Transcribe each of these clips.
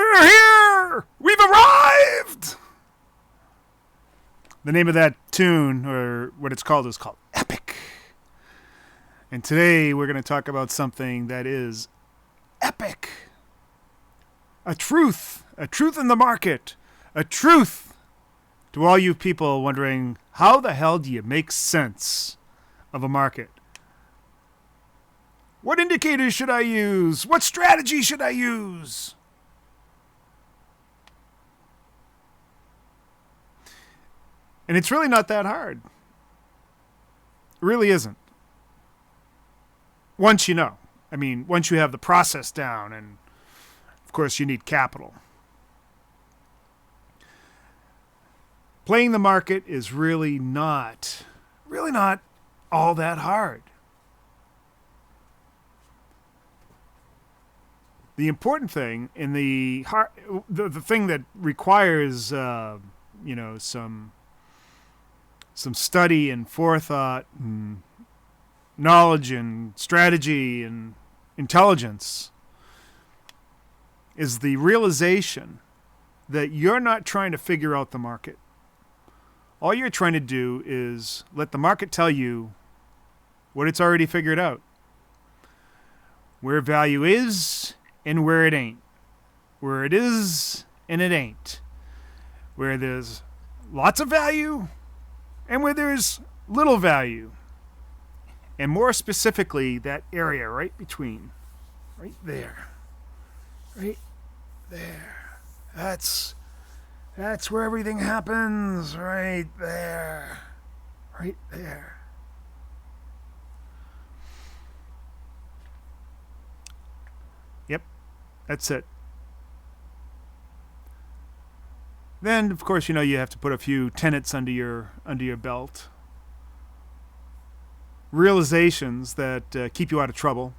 We're here! We've arrived! The name of that tune, or what it's called, is called Epic. And today we're going to talk about something that is epic. A truth in the market, a truth to all you people wondering, how the hell do you make sense of a market? What indicators should I use? What strategy should I use? And it's really not that hard. It really isn't. Once you know. I mean, once you have the process down, and of course you need capital. Playing the market is really not all that hard. The important thing in the thing that requires some study and forethought and knowledge and strategy and intelligence is the realization that you're not trying to figure out the market. All you're trying to do is let the market tell you what it's already figured out. Where value is and where it ain't. Where it is and it ain't. Where there's lots of value and where there's little value. And more specifically, that area right between. Right there. Right there. That's where everything happens. Right there. Right there. Yep. That's it. Then, of course, you have to put a few tenets under your belt. Realizations that keep you out of trouble.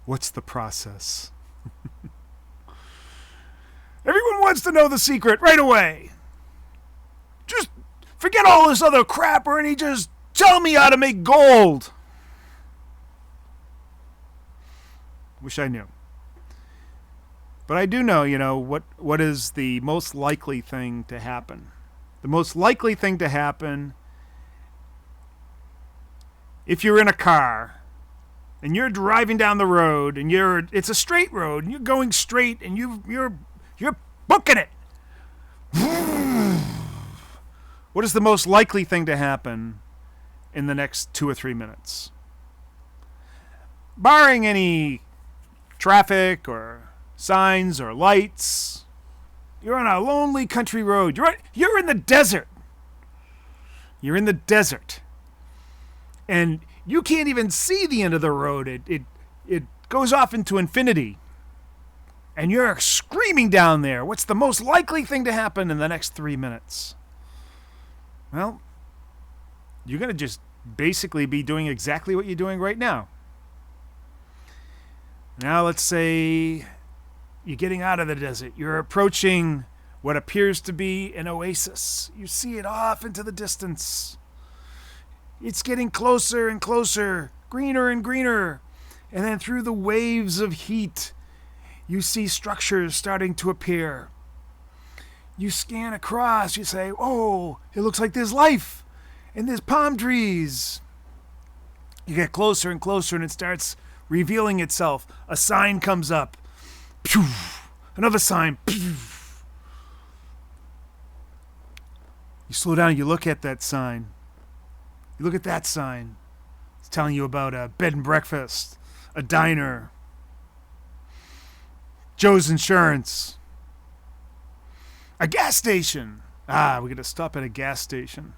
What's the process? Everyone wants to know the secret right away. Just forget all this other crap, Ernie. Just tell me how to make gold. Wish I knew. But I do know, what is the most likely thing to happen. The most likely thing to happen, if you're in a car and you're driving down the road and it's a straight road and you're going straight and you're booking it. What is the most likely thing to happen in the next 2 or 3 minutes? Barring any traffic or signs or lights, you're on a lonely country road. You're in the desert. You're in the desert. And you can't even see the end of the road. It goes off into infinity. And you're screaming down there. What's the most likely thing to happen in the next 3 minutes? Well, you're going to just basically be doing exactly what you're doing right now. Now let's say you're getting out of the desert. You're approaching what appears to be an oasis. You see it off into the distance. It's getting closer and closer, greener and greener. And then through the waves of heat, you see structures starting to appear. You scan across, you say, oh, it looks like there's life. And there's palm trees. You get closer and closer and it starts revealing itself. A sign comes up. Pew! Another sign. Pew! You slow down and you look at that sign. You look at that sign. It's telling you about a bed and breakfast, a diner, Joe's Insurance, a gas station. We're going to stop at a gas station.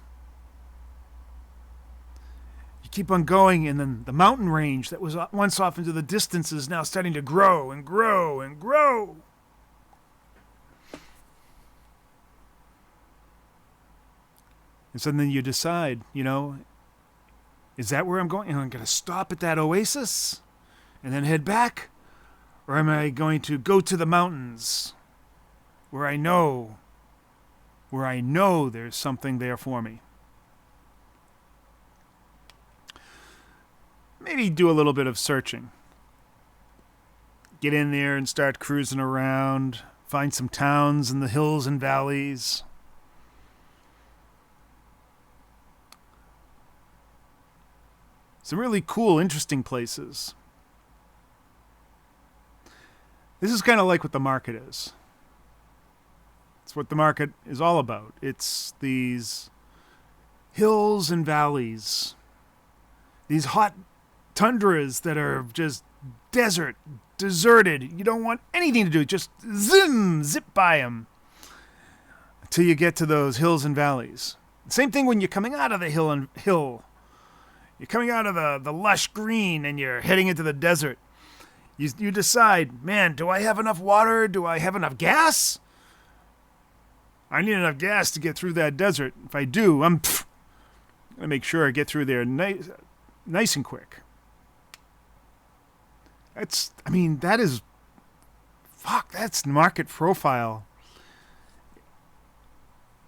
You keep on going, and then the mountain range that was once off into the distance is now starting to grow and grow and grow. And so then you decide, is that where I'm going? Am I going to stop at that oasis and then head back? Or am I going to go to the mountains where I know there's something there for me? Maybe do a little bit of searching. get in there and start cruising around, find some towns in the hills and valleys. Some really cool, interesting places. This is kind of like what the market is. It's what the market is all about. It's these hills and valleys, these hot tundras that are just deserted. You don't want anything to do. Just zip by them until you get to those hills and valleys. Same thing when you're coming out of the hill. You're coming out of the lush green and you're heading into the desert. You decide, man, do I have enough water? Do I have enough gas? I need enough gas to get through that desert. If I do, I'm going to make sure I get through there nice and quick. That's market profile.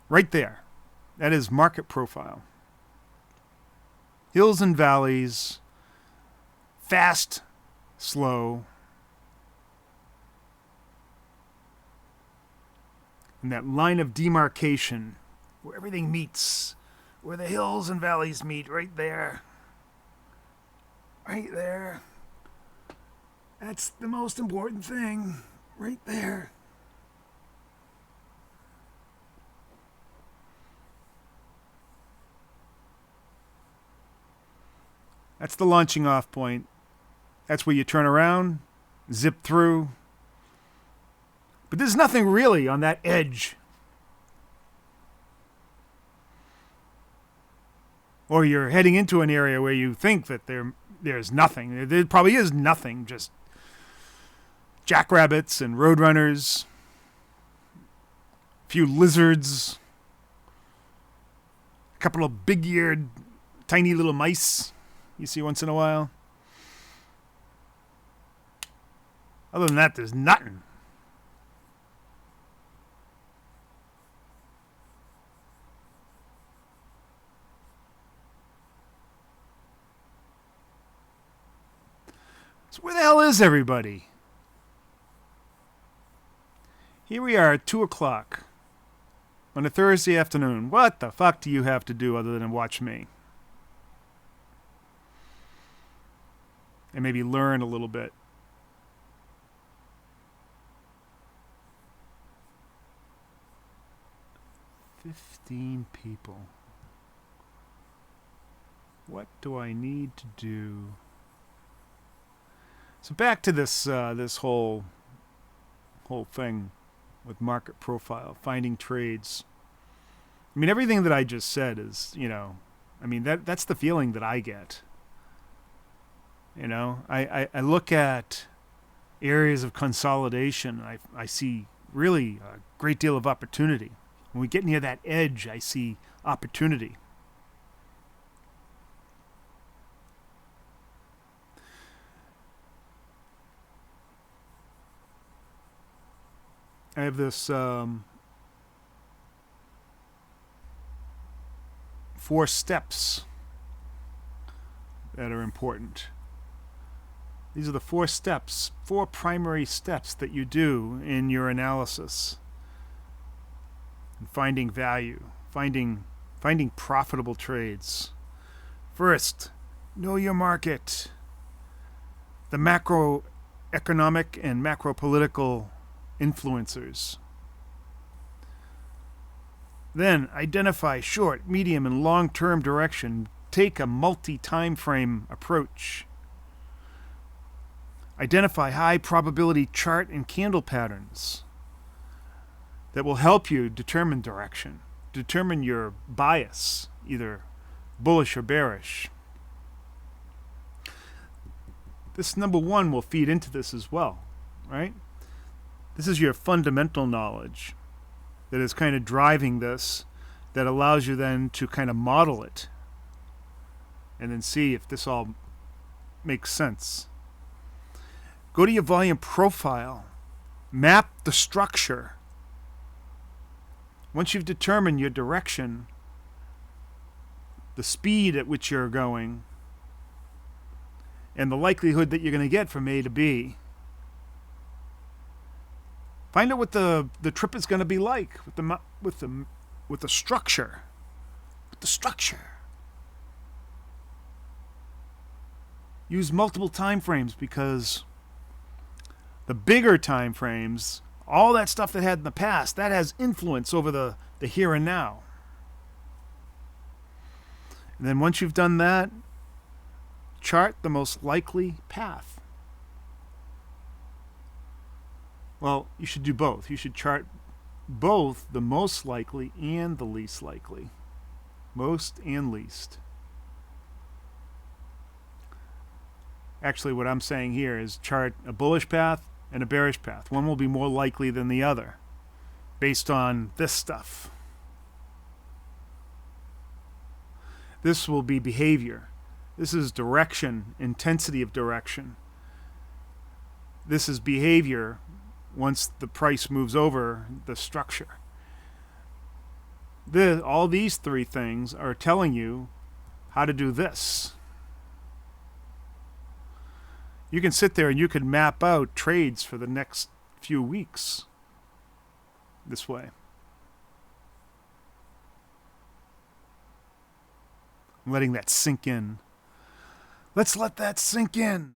Right there. That is market profile. Hills and valleys, fast, slow, and that line of demarcation where everything meets, where the hills and valleys meet, right there. Right there. That's the most important thing, right there. That's the launching off point. That's where you turn around, zip through. But there's nothing really on that edge. Or you're heading into an area where you think that there's nothing. There probably is nothing, just jackrabbits and roadrunners, a few lizards, a couple of big-eared, tiny little mice you see once in a while. Other than that, there's nothing. So where the hell is everybody? Here we are at 2 o'clock on a Thursday afternoon. What the fuck do you have to do other than watch me? And maybe learn a little bit. "15 people. What do I need to do?" So back to this whole thing with market profile, finding trades. I mean, everything that I just said is, that's the feeling that I get. I look at areas of consolidation. I see really a great deal of opportunity. When we get near that edge, I see opportunity. I have this 4 steps that are important. These are the 4 steps, 4 primary steps that you do in your analysis. And finding value, finding profitable trades. First, know your market. The macroeconomic and macropolitical influencers. Then identify short, medium, and long-term direction. Take a multi-time frame approach. Identify high probability chart and candle patterns that will help you determine direction, determine your bias, either bullish or bearish. This number 1 will feed into this as well, right? This is your fundamental knowledge that is kind of driving this, that allows you then to kind of model it and then see if this all makes sense. Go to your volume profile. Map the structure. Once you've determined your direction, the speed at which you're going, and the likelihood that you're going to get from A to B, Find out what the trip is going to be like with the structure. With the structure. Use multiple time frames, because the bigger time frames, all that stuff that had in the past, that has influence over the here and now. And then once you've done that, chart the most likely path. Well, you should do both. You should chart both the most likely and the least likely. Most and least. Actually, what I'm saying here is chart a bullish path and a bearish path. One will be more likely than the other based on this stuff. This will be behavior. This is direction, intensity of direction. This is behavior once the price moves over the structure. All these three things are telling you how to do this. You can sit there and you can map out trades for the next few weeks this way. I'm letting that sink in. Let's let that sink in.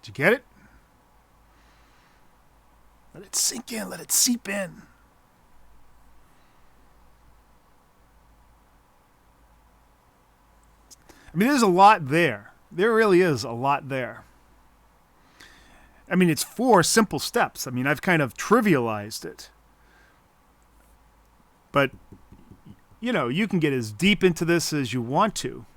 Did you get it? Let it sink in. Let it seep in. I mean, there's a lot there. There really is a lot there. I mean, it's 4 simple steps. I mean, I've kind of trivialized it. But, you can get as deep into this as you want to.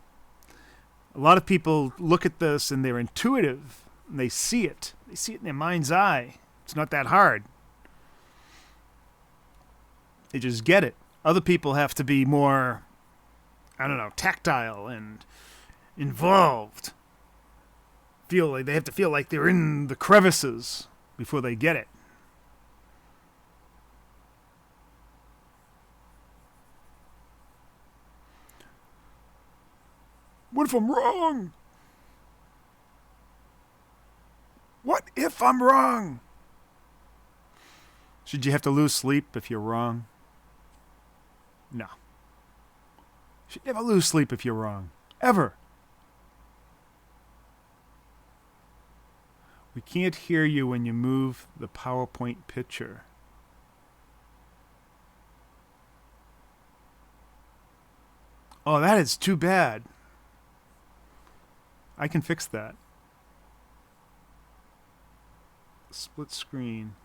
A lot of people look at this and they're intuitive. And they see it. They see it in their mind's eye. It's not that hard. They just get it. Other people have to be more, tactile and involved. They have to feel like they're in the crevices before they get it. What if I'm wrong? What if I'm wrong? Should you have to lose sleep if you're wrong? No. You should never lose sleep if you're wrong. Ever. We can't hear you when you move the PowerPoint picture. Oh, that is too bad. I can fix that. Split screen.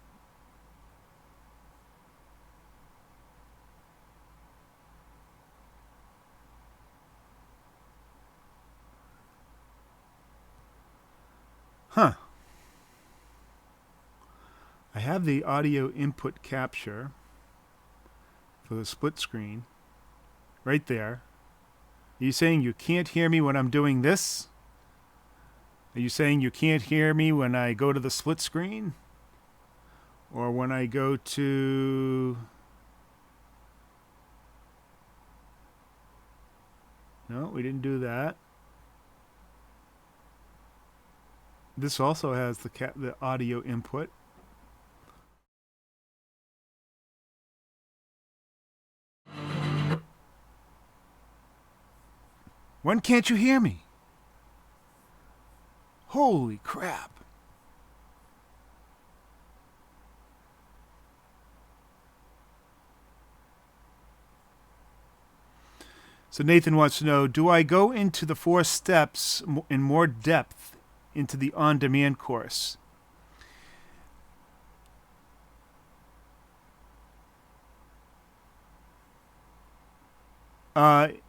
Huh. I have the audio input capture for the split screen right there. Are you saying you can't hear me when I'm doing this? Are you saying you can't hear me when I go to the split screen? Or when I go to... No, we didn't do that. This also has the audio input. When can't you hear me? Holy crap. So Nathan wants to know, do I go into the 4 steps in more depth into the on-demand course?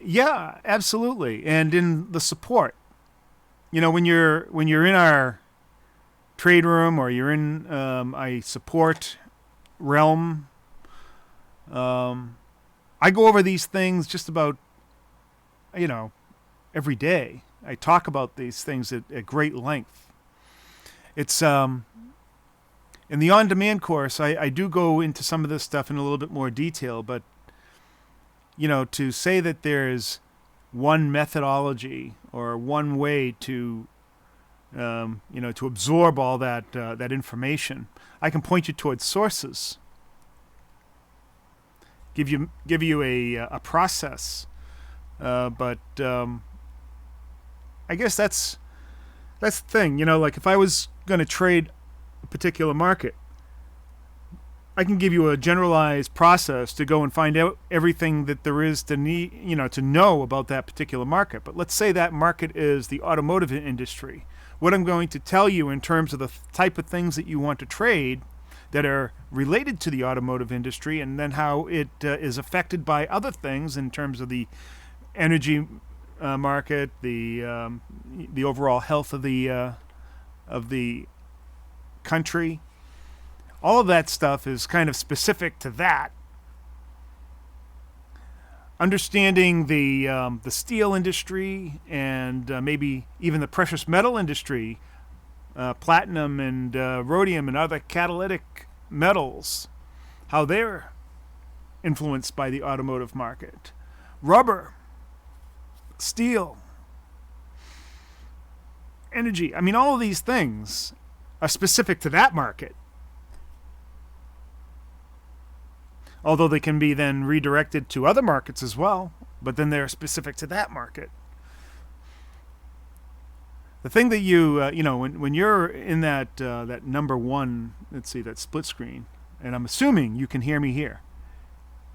Yeah, absolutely. And in the support. when you're in our trade room or you're in a support realm, I go over these things just about every day. I talk about these things at great length. It's in the on-demand course, I do go into some of this stuff in a little bit more detail, but to say that there's one methodology or one way to to absorb all that information, I can point you towards sources, give you a process, but I guess that's the thing. Like if I was going to trade a particular market, I can give you a generalized process to go and find out everything that there is to to know about that particular market. But let's say that market is the automotive industry. What I'm going to tell you in terms of the type of things that you want to trade that are related to the automotive industry, and then how it is affected by other things in terms of the energy market, the overall health of the country. All of that stuff is kind of specific to that. Understanding the steel industry and maybe even the precious metal industry, platinum and rhodium and other catalytic metals, how they're influenced by the automotive market. Rubber, steel, energy. I mean, all of these things are specific to that market. Although they can be then redirected to other markets as well, but then they're specific to that market. The thing that when you're in that number one, let's see, that split screen, and I'm assuming you can hear me here.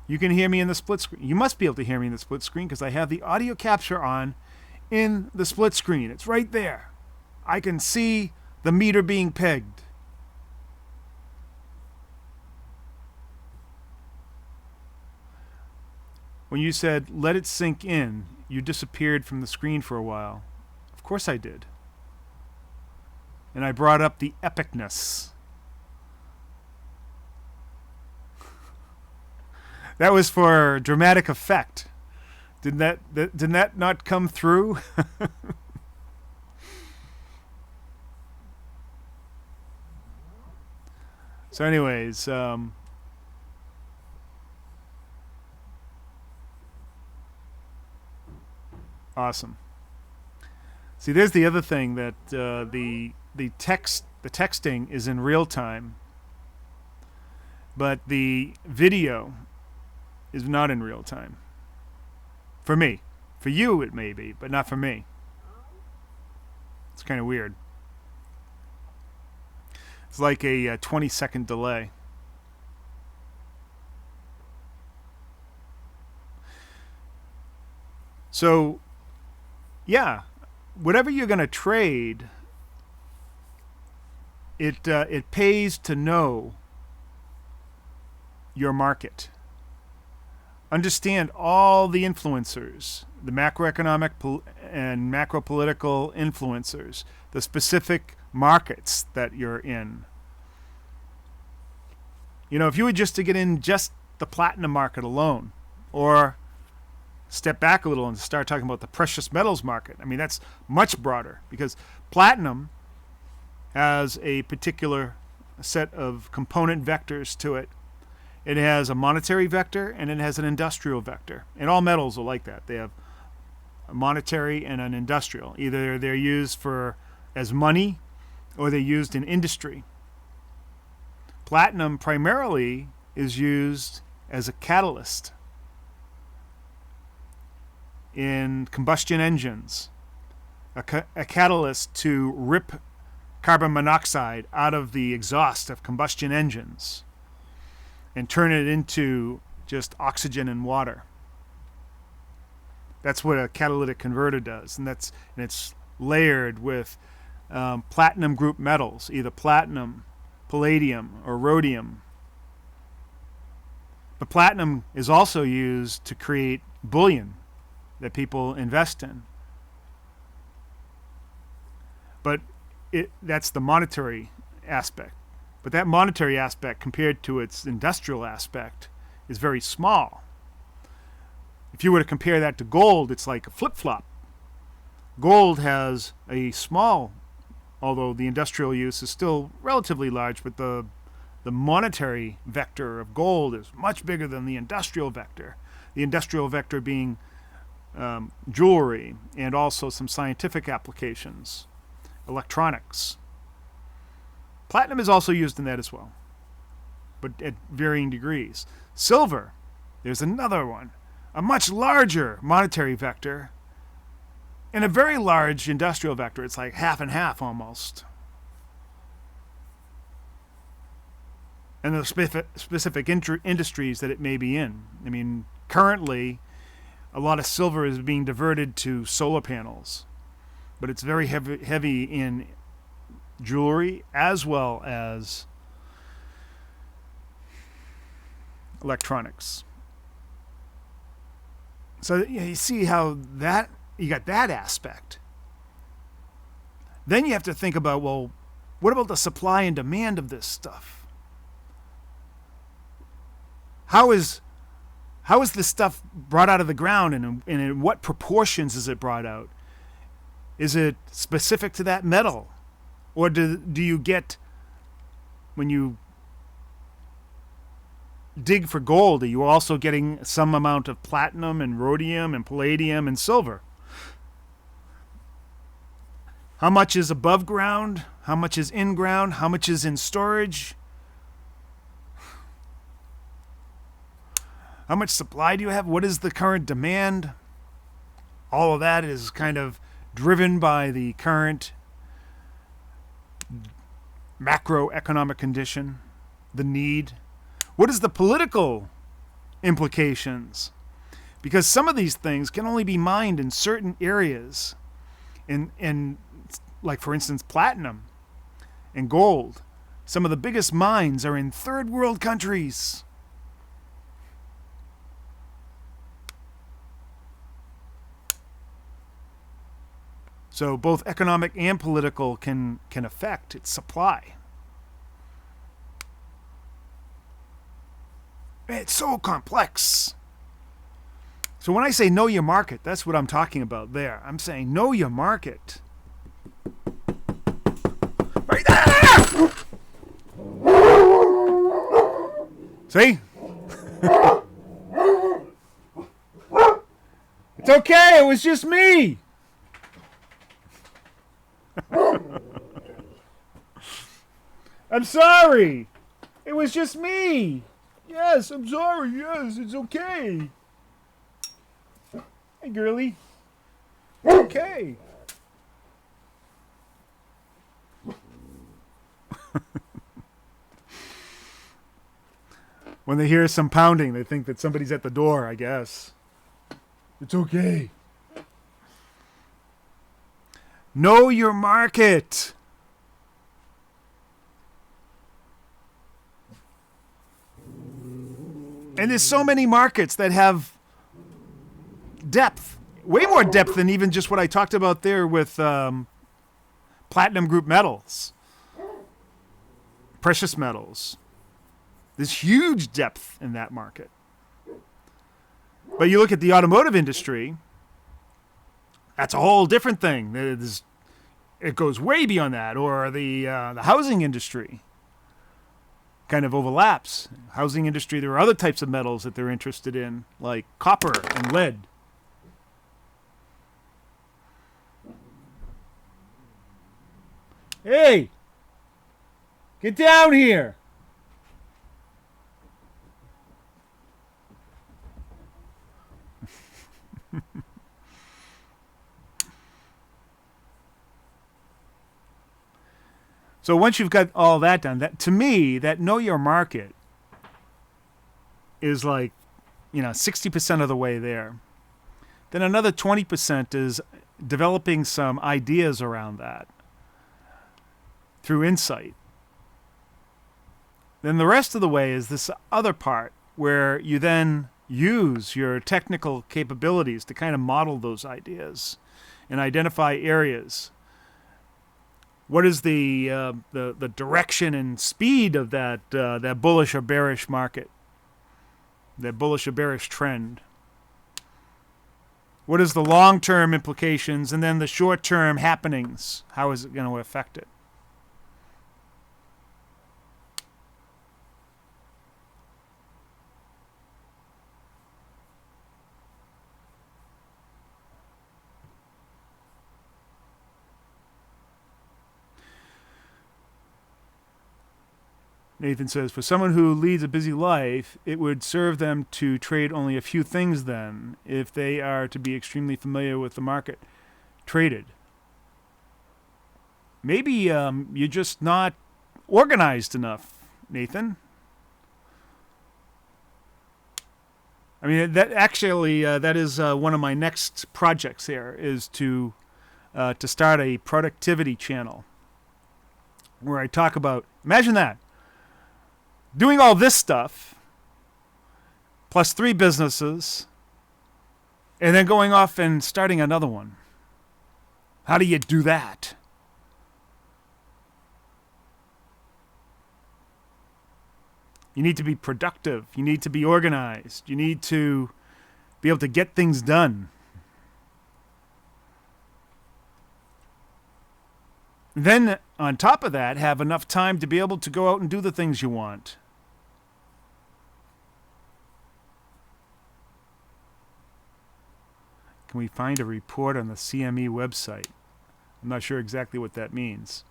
You can hear me in the split screen. You must be able to hear me in the split screen because I have the audio capture on in the split screen. It's right there. I can see the meter being pegged. When you said, let it sink in, you disappeared from the screen for a while. Of course I did. And I brought up the epicness. That was for dramatic effect. Did that not come through? So anyways, awesome. See, there's the other thing that the texting is in real time, but the video is not in real time. For me. For you it may be, but not for me. It's kind of weird. It's like a 20-second delay. So, yeah, whatever you're going to trade, it pays to know your market. Understand all the influencers, the macroeconomic and macro-political influencers, the specific markets that you're in. If you were just to get in just the platinum market alone, or step back a little and start talking about the precious metals market, I mean, that's much broader because platinum has a particular set of component vectors to it. It has a monetary vector and it has an industrial vector. And all metals are like that. They have a monetary and an industrial. Either they're used as money or they're used in industry. Platinum primarily is used as a catalyst in combustion engines, a catalyst to rip carbon monoxide out of the exhaust of combustion engines and turn it into just oxygen and water. That's what a catalytic converter does, and it's layered with platinum group metals, either platinum, palladium, or rhodium. But platinum is also used to create bullion that people invest in. But that's the monetary aspect. But that monetary aspect compared to its industrial aspect is very small. If you were to compare that to gold, it's like a flip-flop. Gold has a small, although the industrial use is still relatively large, but the monetary vector of gold is much bigger than the industrial vector. The industrial vector being jewelry and also some scientific applications, electronics. Platinum is also used in that as well, but at varying degrees. Silver, there's another one, a much larger monetary vector and a very large industrial vector. It's like half and half almost. And the specific industries that it may be in. I mean, currently, a lot of silver is being diverted to solar panels, but it's very heavy in jewelry as well as electronics. So you see how that you got that aspect. Then you have to think about, well, what about the supply and demand of this stuff? How is this stuff brought out of the ground, and in what proportions is it brought out? Is it specific to that metal? Or do you get, when you dig for gold, are you also getting some amount of platinum and rhodium and palladium and silver? How much is above ground? How much is in ground? How much is in storage? How much supply do you have? What is the current demand? All of that is kind of driven by the current macroeconomic condition, the need. What is the political implications? Because some of these things can only be mined in certain areas. In like, for instance, platinum and gold. Some of the biggest mines are in third world countries. So both economic and political can affect its supply. It's so complex. So when I say know your market, that's what I'm talking about there. I'm saying know your market. Right there! See? It's okay, it was just me. I'm sorry. It was just me. Yes, I'm sorry. Yes, it's okay. Hey, girly. It's okay. When they hear some pounding, they think that somebody's at the door, I guess. It's okay. Know your market. And there's so many markets that have depth, way more depth than even just what I talked about there with platinum group metals, precious metals. There's huge depth in that market. But you look at the automotive industry, that's a whole different thing. It goes way beyond that. Or the housing industry kind of overlaps. Housing industry, there are other types of metals that they're interested in, like copper and lead. Hey! Get down here! So once you've got all that done, that to me, that know your market is like, 60% of the way there. Then another 20% is developing some ideas around that through insight. Then the rest of the way is this other part where you then use your technical capabilities to kind of model those ideas and identify areas What is the direction and speed of that bullish or bearish market, that bullish or bearish trend? What is the long-term implications, and then the short-term happenings? How is it going to affect it? Nathan says, for someone who leads a busy life, it would serve them to trade only a few things then, if they are to be extremely familiar with the market traded. Maybe you're just not organized enough, Nathan. I mean, that actually, that is one of my next projects here, is to start a productivity channel where I talk about, imagine that, doing all this stuff, plus 3 businesses, and then going off and starting another one. How do you do that? You need to be productive. You need to be organized. You need to be able to get things done. Then, on top of that, have enough time to be able to go out and do the things you want. Can we find a report on the CME website? I'm not sure exactly what that means.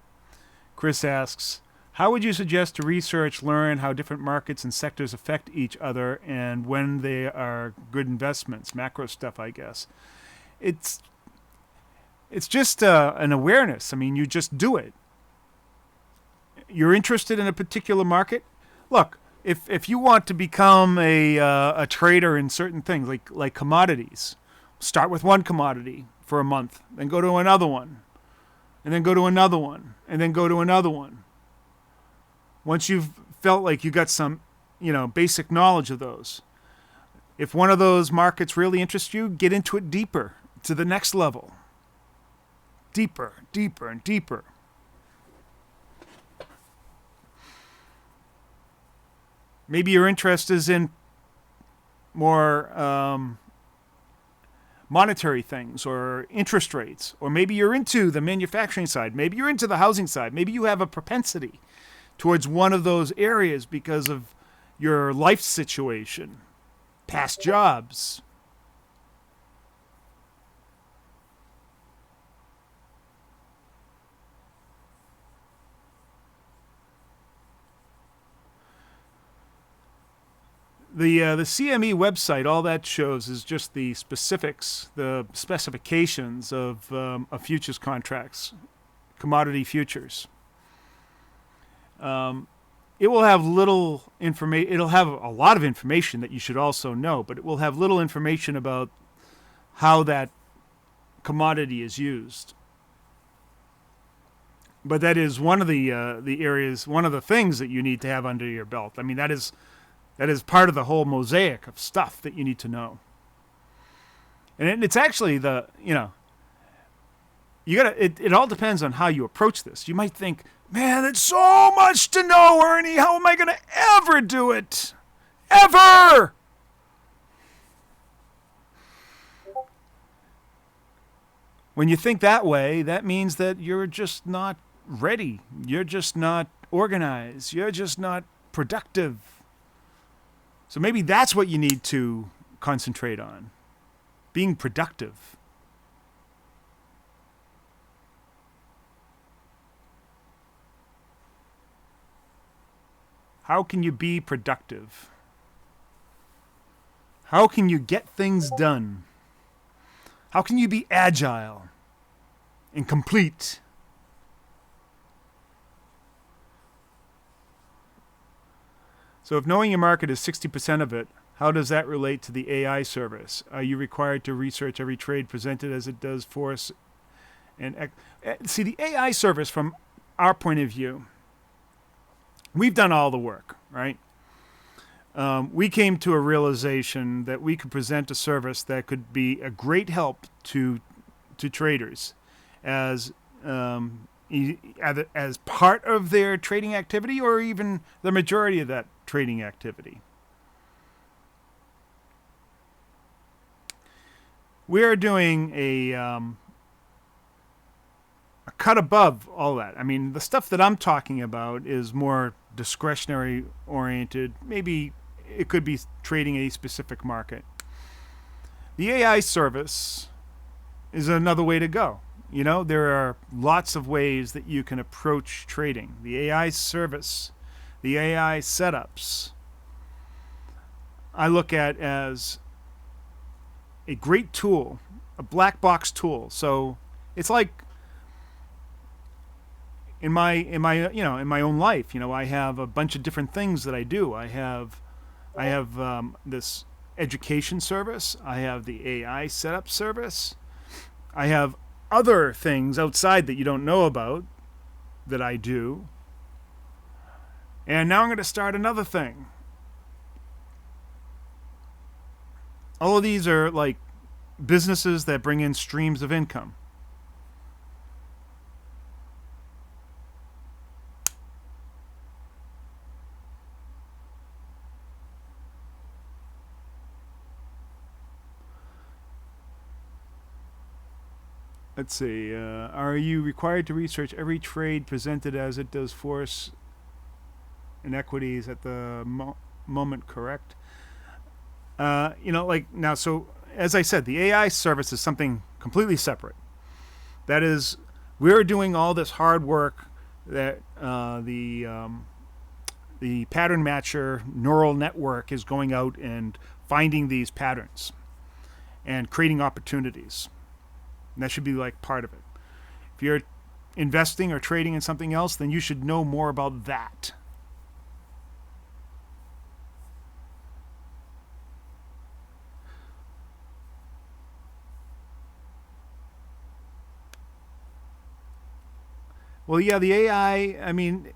Chris asks, how would you suggest to research, learn how different markets and sectors affect each other and when they are good investments? Macro stuff, I guess. It's just an awareness. I mean, you just do it. You're interested in a particular market? Look, if you want to become a trader in certain things, like commodities, start with one commodity for a month, then go to another one, and then go to another one, and then go to another one. Once you've felt like you got some, basic knowledge of those, if one of those markets really interests you, get into it deeper, to the next level. Deeper, deeper, and deeper. Maybe your interest is in more monetary things or interest rates, or maybe you're into the manufacturing side, maybe you're into the housing side, maybe you have a propensity towards one of those areas because of your life situation, past jobs. The CME website, all that shows is just the specifics, the specifications of futures contracts, commodity futures. It will have little information. It'll have a lot of information that you should also know, but it will have little information about how that commodity is used. But that is one of the areas, one of the things that you need to have under your belt. I mean, that is part of the whole mosaic of stuff that you need to know. And it's actually it all depends on how you approach this. You might think, man, that's so much to know, Ernie. How am I going to ever do it? Ever! When you think that way, that means that you're just not ready. You're just not organized. You're just not productive. So maybe that's what you need to concentrate on, being productive. How can you be productive? How can you get things done? How can you be agile and complete? So if knowing your market is 60% of it, how does that relate to the AI service? Are you required to research every trade presented as it does for us? And see, the AI service, from our point of view, we've done all the work, right? We came to a realization that we could present a service that could be a great help to traders as either as part of their trading activity or even the majority of that trading activity. We are doing a cut above all that. I mean, the stuff that I'm talking about is more discretionary oriented. Maybe it could be trading a specific market. The AI service is another way to go. You know, there are lots of ways that you can approach trading. The AI service, the AI setups, I look at as a great tool, a black box tool. So it's like in my own life, I have a bunch of different things that I do. I have this education service. I have the AI setup service. I have other things outside that you don't know about that I do. And now I'm going to start another thing. All of these are like businesses that bring in streams of income. Let's see. Are you required to research every trade presented as it does force inequities at the moment correct? Like now, so as I said, the AI service is something completely separate. That is, we're doing all this hard work that the pattern matcher neural network is going out and finding these patterns and creating opportunities. And that should be like part of it. If you're investing or trading in something else, then you should know more about that. Well, yeah, the AI, I mean,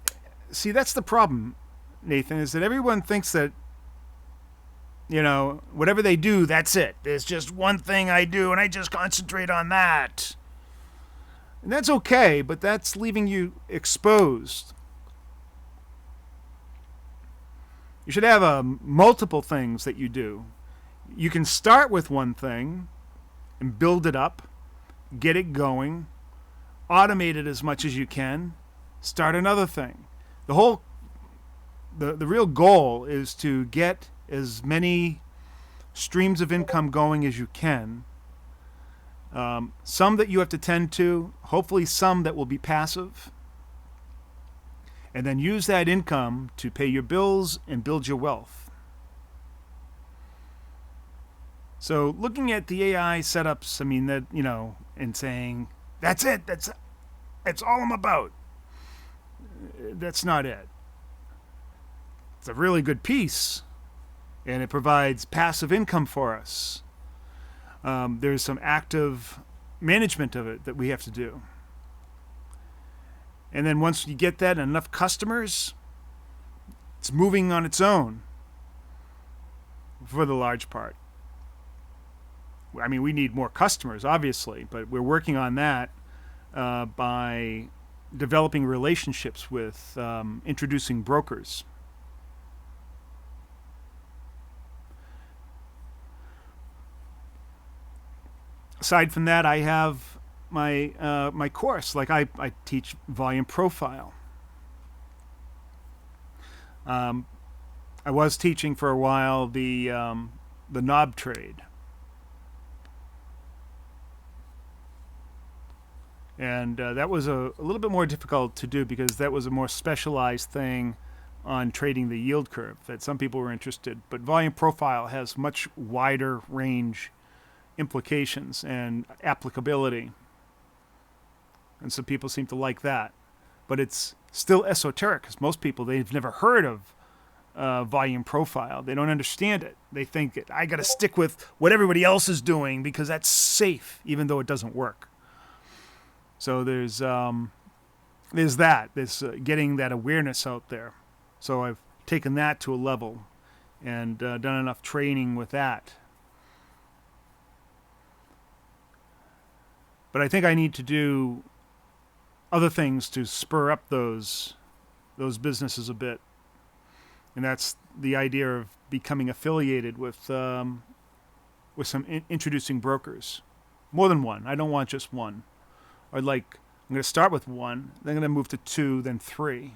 see, that's the problem, Nathan, is that everyone thinks that, whatever they do, that's it. There's just one thing I do, and I just concentrate on that. And that's okay, but that's leaving you exposed. You should have multiple things that you do. You can start with one thing and build it up, get it going, automate it as much as you can, start another thing. The real goal is to get as many streams of income going as you can. Some that you have to tend to, hopefully some that will be passive. And then use that income to pay your bills and build your wealth. So looking at the AI setups, I mean, that, and saying, that's it, that's all I'm about. That's not it. It's a really good piece, and it provides passive income for us. There's some active management of it that we have to do. And then once you get that and enough customers, it's moving on its own for the large part. I mean, we need more customers, obviously, but we're working on that by developing relationships with introducing brokers. Aside from that, I have my course. Like I teach volume profile. I was teaching for a while the knob trade, and that was a little bit more difficult to do because that was a more specialized thing on trading the yield curve that some people were interested. But volume profile has much wider range implications and applicability, and some people seem to like that. But it's still esoteric because most people, they've never heard of volume profile. They don't understand it. They think that I got to stick with what everybody else is doing because that's safe, even though it doesn't work. So there's getting that awareness out there. So I've taken that to a level and done enough training with that. But I think I need to do other things to spur up those businesses a bit. And that's the idea of becoming affiliated with some introducing brokers. More than one. I don't want just one. I'm going to start with one, then I'm going to move to 2, then 3.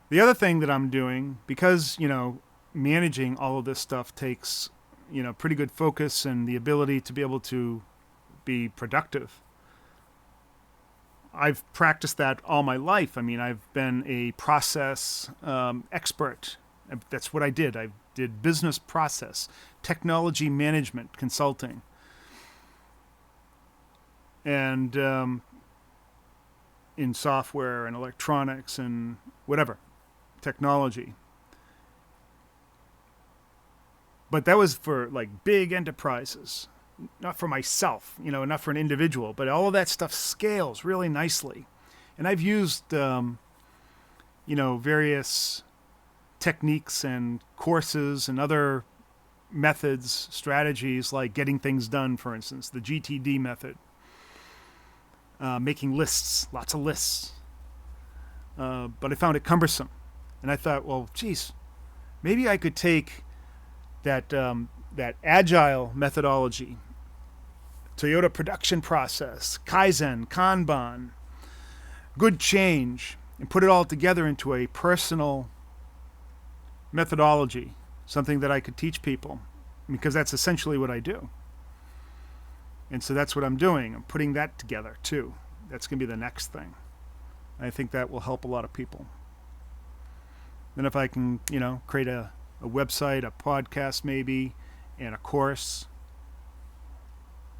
The other thing that I'm doing, because, managing all of this stuff takes, pretty good focus and the ability to be able to be productive. I've practiced that all my life. I mean, I've been a process expert. That's what I did. I did business process, technology management, consulting. And in software and electronics and whatever, technology. But that was for like big enterprises, not for myself, not for an individual, but all of that stuff scales really nicely. And I've used, various techniques and courses and other methods, strategies like getting things done, for instance, the GTD method, making lists, lots of lists. But I found it cumbersome. And I thought, well, geez, maybe I could take that agile methodology, Toyota production process, Kaizen, Kanban, good change, and put it all together into a personal methodology, something that I could teach people, because that's essentially what I do. And so that's what I'm doing. I'm putting that together too. That's going to be the next thing. I think that will help a lot of people. Then if I can, create a website, a podcast maybe, and a course,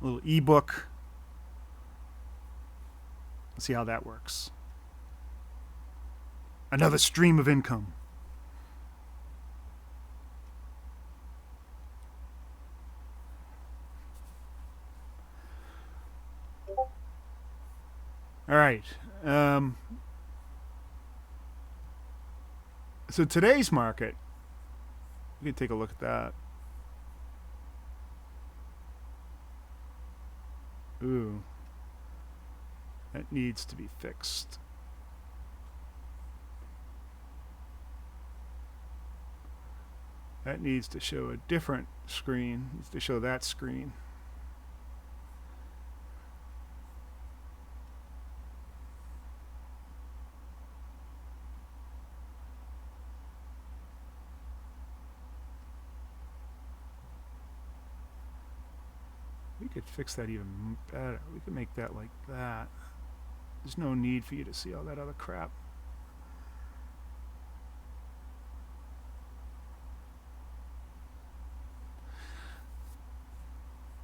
a little ebook. Let's see how that works. Another stream of income. All right. So today's market, we can take a look at that. Ooh. That needs to be fixed. That needs to show a different screen. It needs to show that screen. We could fix that even better. We could make that like that. There's no need for you to see all that other crap.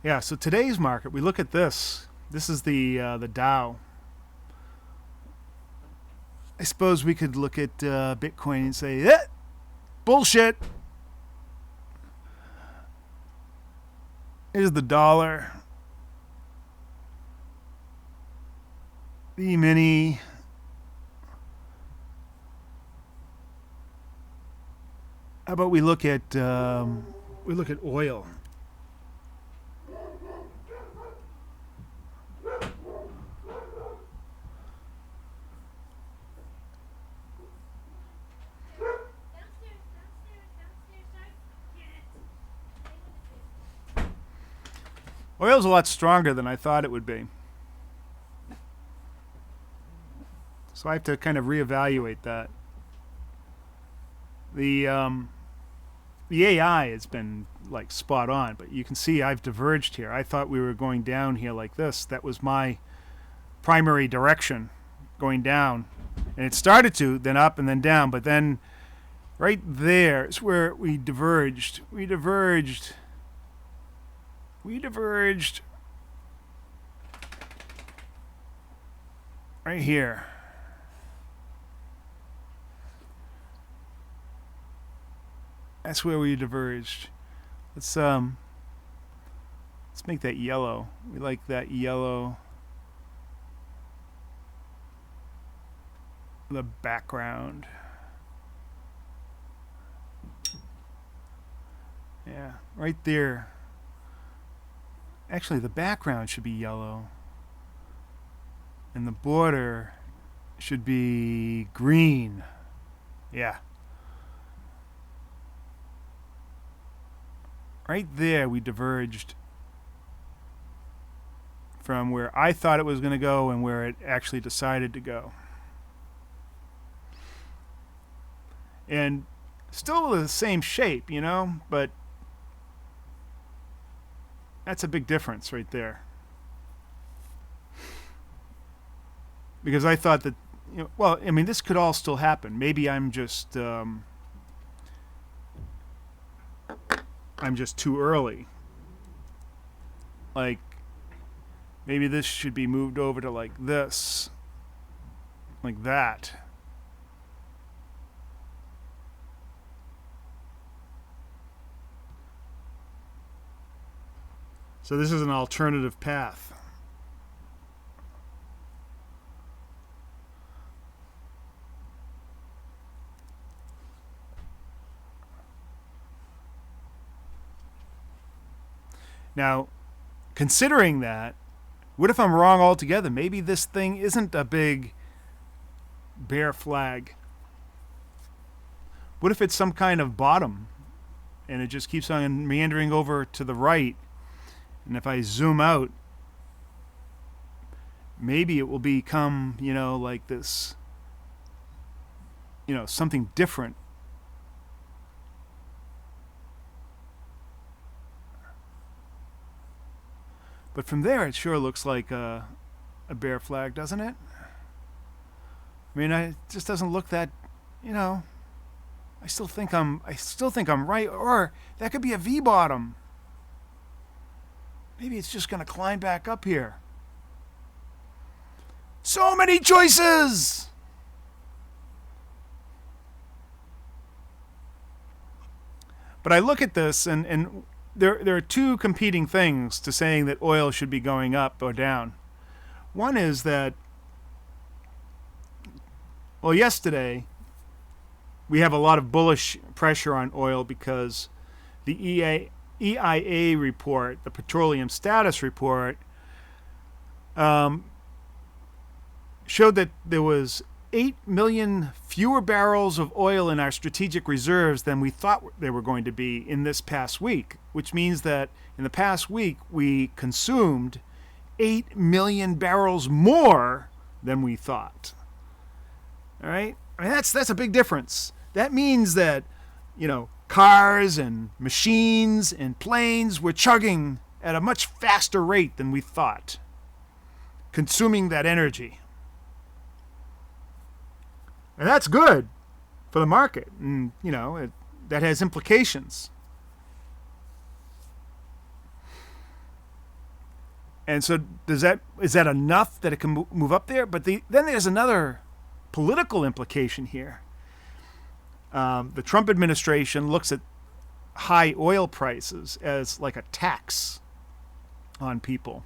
Yeah, so today's market, we look at this. This is the Dow. I suppose we could look at Bitcoin and say, bullshit. Here's the dollar. The E-mini. How about we look at oil? Oil's a lot stronger than I thought it would be. So I have to kind of reevaluate that. The AI has been like spot on, but you can see I've diverged here. I thought we were going down here like this. That was my primary direction, going down. And it started to, then up and then down, but then right there is where we diverged. We diverged right here. That's where we diverged. Let's make that yellow. We like that yellow. The background. Yeah, right there. Actually, the background should be yellow. And the border should be green. Yeah. Right there, we diverged from where I thought it was going to go and where it actually decided to go. And still the same shape, you know, but that's a big difference right there. Because I thought that, you know, well, I mean, this could all still happen. Maybe I'm just too early. Like, maybe this should be moved over to like this, like that. So this is an alternative path. Now, considering that, what if I'm wrong altogether? Maybe this thing isn't a big bear flag. What if it's some kind of bottom and it just keeps on meandering over to the right? And if I zoom out, maybe it will become, you know, like this, you know, something different. But from there, it sure looks like a bear flag, doesn't it? I mean, it just doesn't look that, you know. I still think I'm right, or that could be a V bottom. Maybe it's just going to climb back up here. So many choices! But I look at this, and there are two competing things to saying that oil should be going up or down. One is that, well, yesterday we have a lot of bullish pressure on oil because the EIA report, the Petroleum Status Report, showed that there was 8 million fewer barrels of oil in our strategic reserves than we thought there were going to be in this past week, which means that in the past week we consumed 8 million barrels more than we thought. All right? I mean, that's a big difference. That means that, you know, cars and machines and planes were chugging at a much faster rate than we thought, consuming that energy. And that's good for the market. And, you know, that has implications. And so is that enough that it can move up there? But then there's another political implication here. The Trump administration looks at high oil prices as like a tax on people.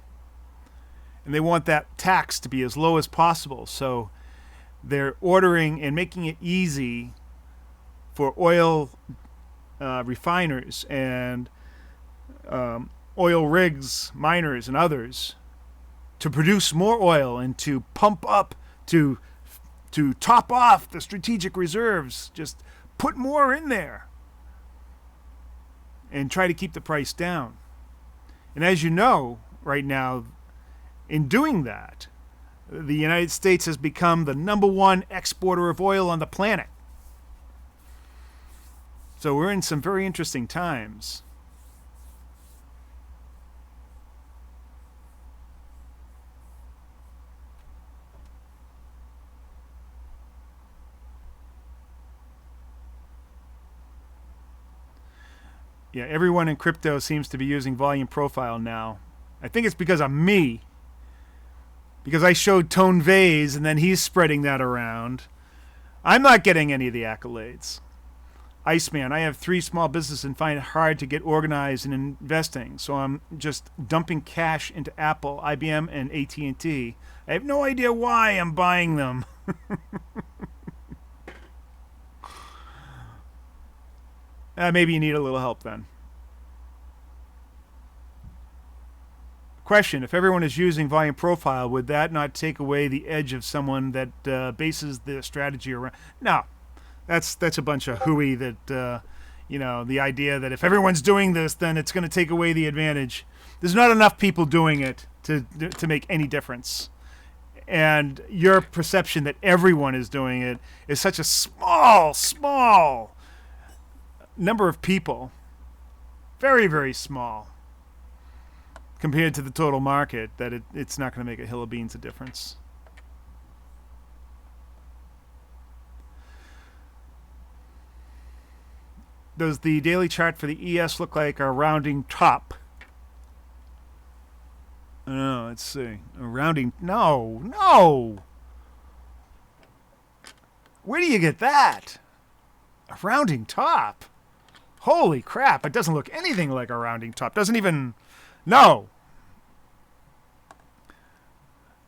And they want that tax to be as low as possible. So they're ordering and making it easy for oil refiners and oil rigs, miners, and others to produce more oil and to pump up, to top off the strategic reserves. Just put more in there and try to keep the price down. And as you know, right now, in doing that, the United States has become the #1 exporter of oil on the planet. So we're in some very interesting times. Yeah, everyone in crypto seems to be using volume profile now. I think it's because of me. Because I showed Tone Vase and then he's spreading that around. I'm not getting any of the accolades. Iceman, I have 3 small businesses and find it hard to get organized in investing. So I'm just dumping cash into Apple, IBM, and AT&T. I have no idea why I'm buying them. Maybe you need a little help then. Question: if everyone is using volume profile, would that not take away the edge of someone that bases their strategy around? No, that's a bunch of hooey. That the idea that if everyone's doing this, then it's going to take away the advantage. There's not enough people doing it to make any difference. And your perception that everyone is doing it is such a small number of people, very, very small, compared to the total market, that it's not going to make a hill of beans a difference. Does the daily chart for the ES look like a rounding top? Let's see. A rounding... No! Where do you get that? A rounding top? Holy crap, it doesn't look anything like a rounding top. Doesn't even... No!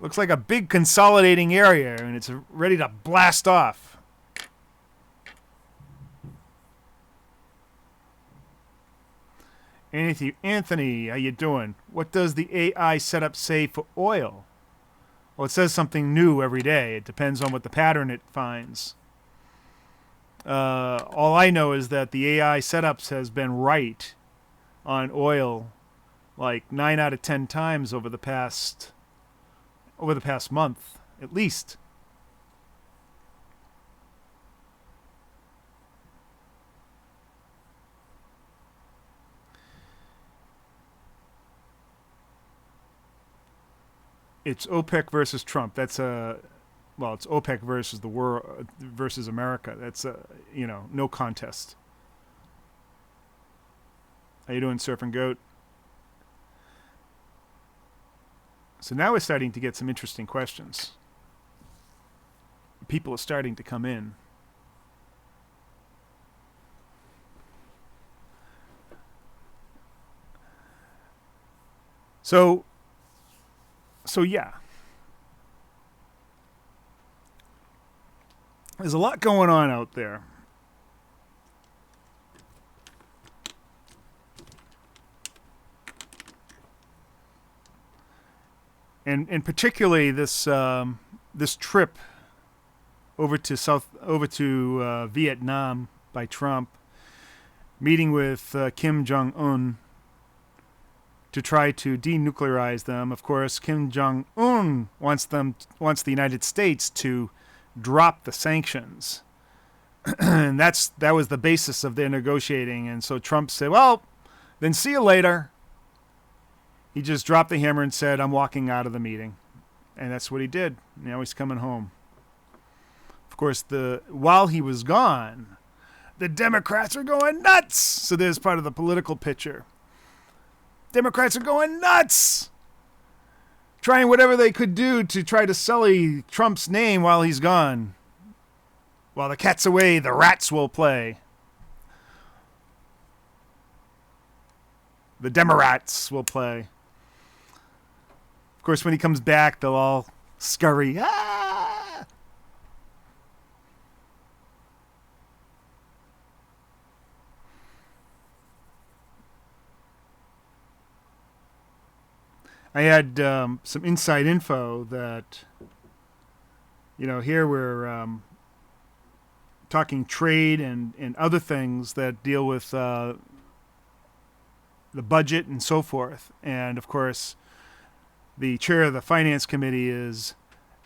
Looks like a big consolidating area, and it's ready to blast off. Anthony, how you doing? What does the AI setup say for oil? Well, it says something new every day. It depends on what the pattern it finds. All I know is that the AI setups has been right on oil like 9 out of 10 times over the past month, at least. It's OPEC versus Trump. That's it's OPEC versus the world versus America. That's no contest. How you doing, Surfing Goat? So now we're starting to get some interesting questions. People are starting to come in. So yeah. There's a lot going on out there. And particularly this trip over to Vietnam by Trump, meeting with Kim Jong-un to try to denuclearize them. Of course, Kim Jong-un wants the United States to drop the sanctions. And that was the basis of their negotiating. And so Trump said, well, then see you later. He just dropped the hammer and said, I'm walking out of the meeting. And that's what he did. Now he's coming home. Of course, while he was gone, the Democrats are going nuts. So there's part of the political picture. Democrats are going nuts, trying whatever they could do to try to sully Trump's name while he's gone. While the cat's away, the rats will play. The Demorats will play. Of course, when he comes back, they'll all scurry. Ah! I had some inside info that, here we're talking trade and other things that deal with the budget and so forth. And, of course, the chair of the Finance Committee is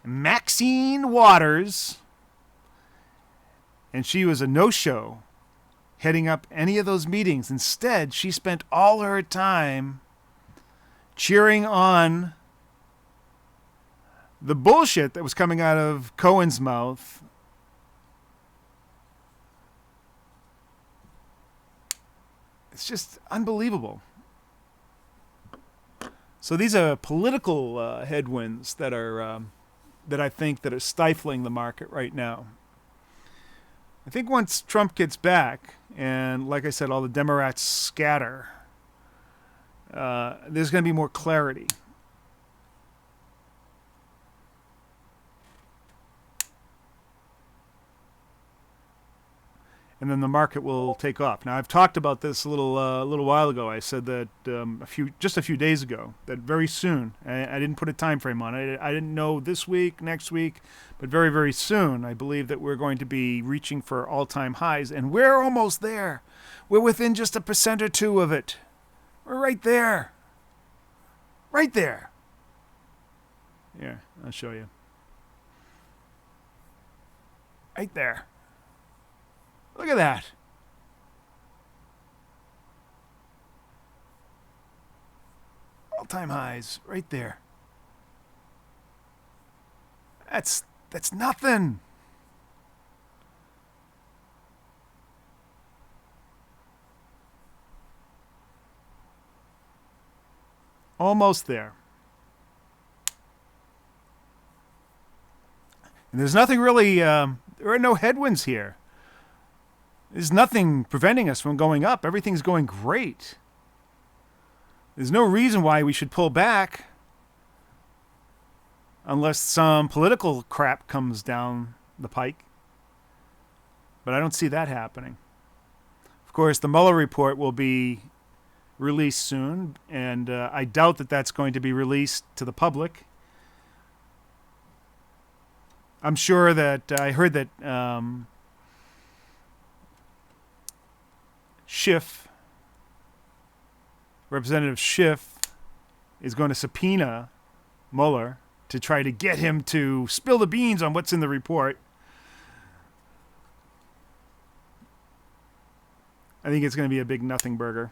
Maxine Waters, and she was a no-show heading up any of those meetings. Instead, she spent all her time cheering on the bullshit that was coming out of Cohen's mouth. It's just unbelievable. So these are political headwinds that I think that are stifling the market right now. I think once Trump gets back, and like I said, all the Democrats scatter, there's going to be more clarity. and then the market will take off. Now, I've talked about this a little while ago. I said that just a few days ago that very soon. I didn't put a time frame on it. I didn't know this week, next week, but very, very soon. I believe that we're going to be reaching for all-time highs, and we're almost there. We're within just 1% or 2% of it. We're right there. Right there. Here, I'll show you. Right there. Look at that. All-time highs right there. That's nothing. Almost there. And there's nothing really, there are no headwinds here. There's nothing preventing us from going up. Everything's going great. There's no reason why we should pull back unless some political crap comes down the pike. But I don't see that happening. Of course, the Mueller report will be released soon, and I doubt that that's going to be released to the public. I'm sure that I heard that Schiff, Representative Schiff, is going to subpoena Mueller to try to get him to spill the beans on what's in the report. I think it's going to be a big nothing burger.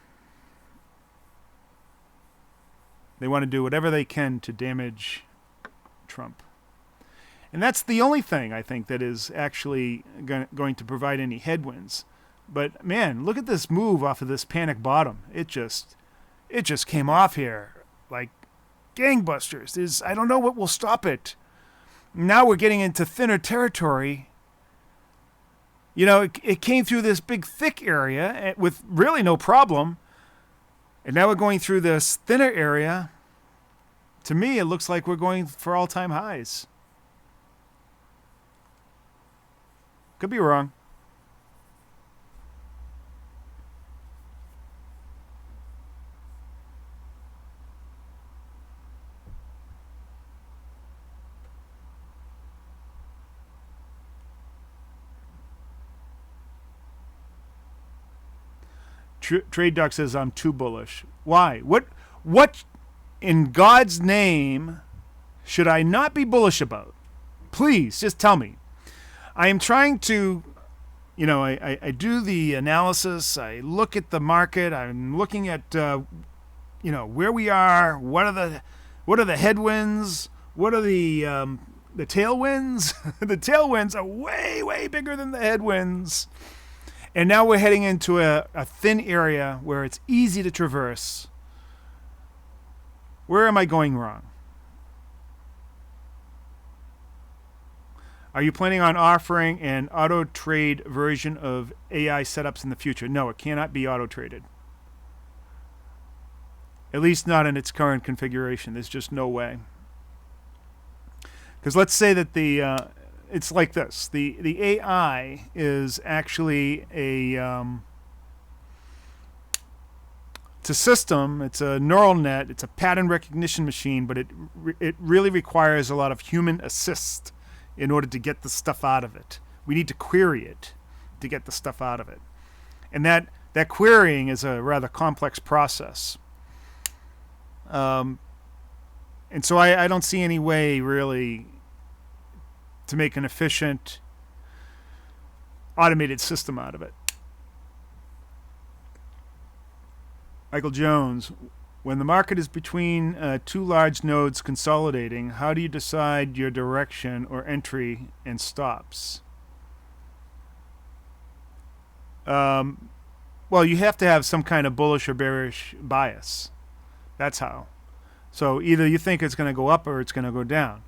They want to do whatever they can to damage Trump. And that's the only thing, I think, that is actually going to provide any headwinds. But, man, look at this move off of this panic bottom. It just came off here like gangbusters. I don't know what will stop it. Now we're getting into thinner territory. You know, it came through this big, thick area with really no problem. And now we're going through this thinner area. To me, it looks like we're going for all-time highs. Could be wrong. Trade Duck says I'm too bullish. Why? What in God's name should I not be bullish about? Please, just tell me. I am trying to, I do the analysis. I look at the market. I'm looking at, where we are. What are the headwinds? What are the tailwinds? The tailwinds are way, way bigger than the headwinds. And now we're heading into a thin area where it's easy to traverse. Where am I going wrong? Are you planning on offering an auto-trade version of AI setups in the future? No, it cannot be auto-traded. At least not in its current configuration. There's just no way. Because let's say that it's like this. The AI is actually it's a system. It's a neural net. It's a pattern recognition machine, but it really requires a lot of human assist in order to get the stuff out of it. We need to query it to get the stuff out of it. And that querying is a rather complex process. And so I don't see any way really to make an efficient automated system out of it. Michael Jones, when the market is between two large nodes consolidating, how do you decide your direction or entry and stops? Well, you have to have some kind of bullish or bearish bias. That's how. So either you think it's going to go up or it's going to go down.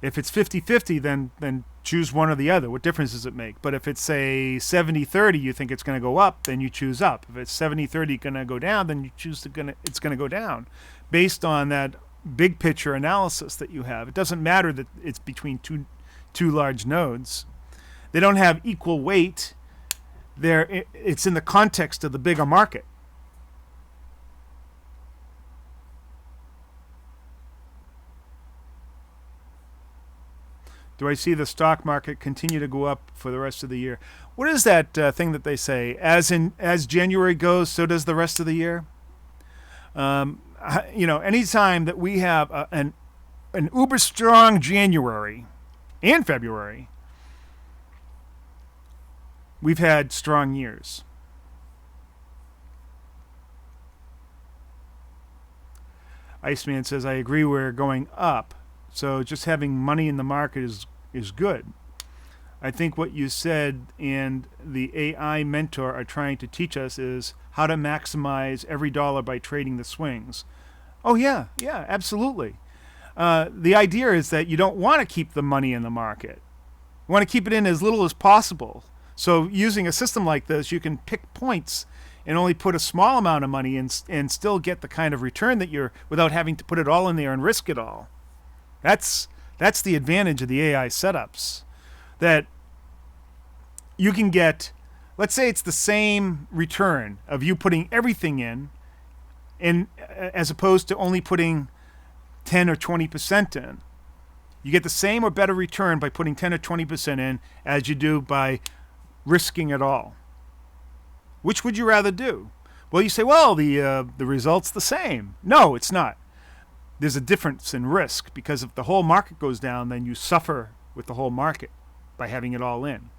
If it's 50-50, then choose one or the other. What difference does it make? But if it's, say, 70-30, you think it's going to go up, then you choose up. If it's 70-30 going to go down, then you choose it's going to go down based on that big picture analysis that you have. It doesn't matter that it's between two large nodes. They don't have equal weight. it's in the context of the bigger market. Do I see the stock market continue to go up for the rest of the year? What is that thing that they say? As January goes, so does the rest of the year. Anytime that we have an uber strong January and February, we've had strong years. Iceman says, I agree, we're going up. So just having money in the market is good. I think what you said and the AI mentor are trying to teach us is how to maximize every dollar by trading the swings. Oh, yeah, absolutely. The idea is that you don't want to keep the money in the market. You want to keep it in as little as possible. So using a system like this, you can pick points and only put a small amount of money in and still get the kind of return that you're, without having to put it all in there and risk it all. That's the advantage of the AI setups. That you can get, let's say it's the same return of you putting everything in, and as opposed to only putting 10 or 20% in. You get the same or better return by putting 10 or 20% in as you do by risking it all. Which would you rather do? Well, you say, well, the result's the same. No, it's not. There's a difference in risk, because if the whole market goes down, then you suffer with the whole market by having it all in.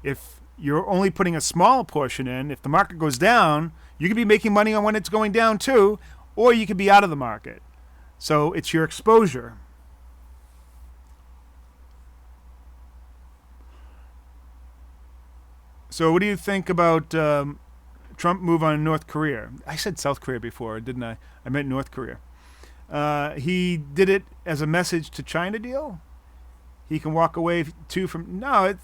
If you're only putting a small portion in, if the market goes down, you could be making money on when it's going down too, or you could be out of the market. So it's your exposure. So what do you think about Trump move on North Korea? I said South Korea before, didn't I? I meant North Korea. He did it as a message to China deal. He can walk away too from. No,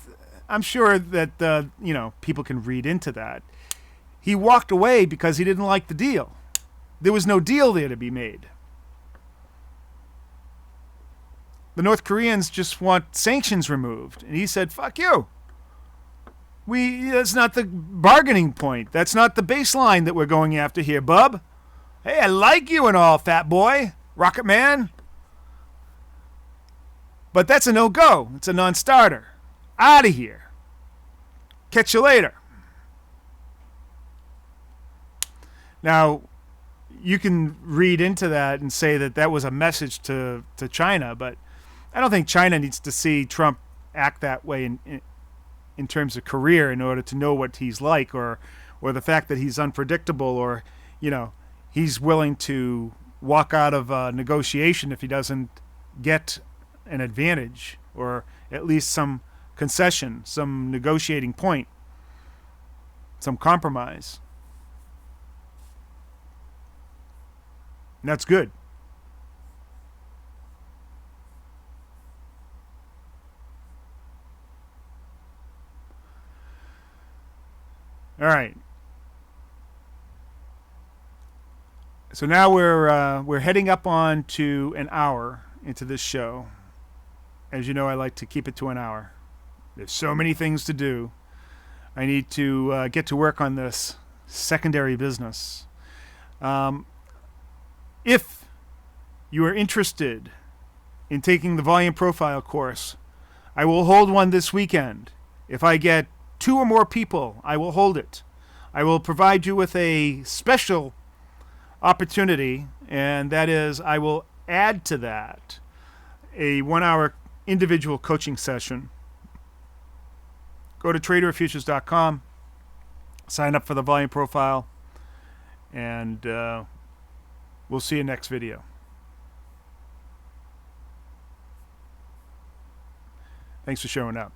I'm sure that people can read into that. He walked away because he didn't like the deal. There was no deal there to be made. The North Koreans just want sanctions removed, and he said, "Fuck you. That's not the bargaining point. That's not the baseline that we're going after here, bub. Hey, I like you and all, fat boy, Rocket Man. But that's a no-go. It's a non-starter. Out of here. Catch you later." Now, you can read into that and say that that was a message to China, but I don't think China needs to see Trump act that way in terms of career in order to know what he's like, or the fact that he's unpredictable, or he's willing to walk out of a negotiation if he doesn't get an advantage, or at least some concession, some negotiating point, some compromise. And that's good. All right. So now we're heading up on to an hour into this show. As you know, I like to keep it to an hour. There's so many things to do. I need to get to work on this secondary business. If you are interested in taking the volume profile course, I will hold one this weekend. If I get 2 or more people, I will hold it. I will provide you with a special opportunity, and that is I will add to that a 1-hour individual coaching session. Go to traderofutures.com, sign up for the volume profile, and we'll see you next video. Thanks for showing up.